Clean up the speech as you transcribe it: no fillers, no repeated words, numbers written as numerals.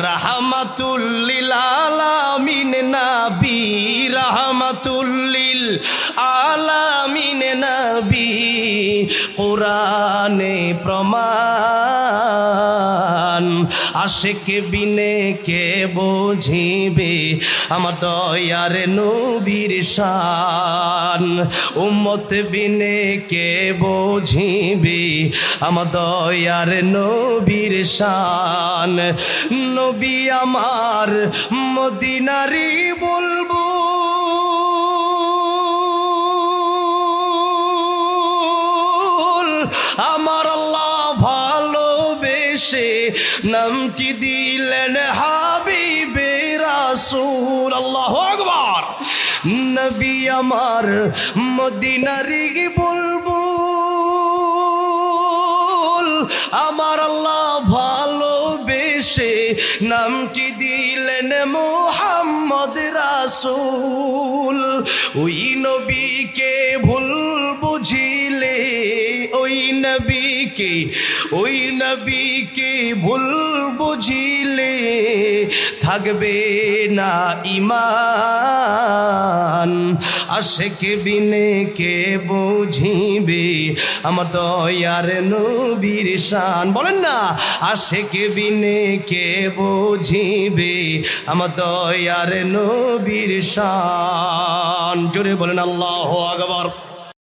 রাহমাতুল লিল আলামিন নবী, রাহমাতুল লিল আলামিন নবী, কোরআনে প্রমাণ। আশিক বিনে কে বুঝিবে আমার দয়ার নবীর শান, উম্মত বিনে কে বুঝিবে আমার দয়ার নবীর শান। নবী আমার মদিনারি বলবো, আমার আল্লাহ ভালোবেসে নামটি দিলেন হাবিবে রাসূল। আল্লাহু আকবার। নবী আমার মদিনারি বলবো, আমার আল্লাহ ভালোবেসে নামটি দিলেন মুহাম্মদ রাসূল। ওই নবীকে ভুল বুঝিলে, ওই নবীকে ভুল বুঝিলে থাকবে না ঈমান। আশিক বিনে কে বুঝিবে আমার দয়ার নবীর শান। বলেন না, আশিক বিনে কে বুঝিবে আমার দয়ার নবীর শান। জোরে বলেন আল্লাহু আকবার।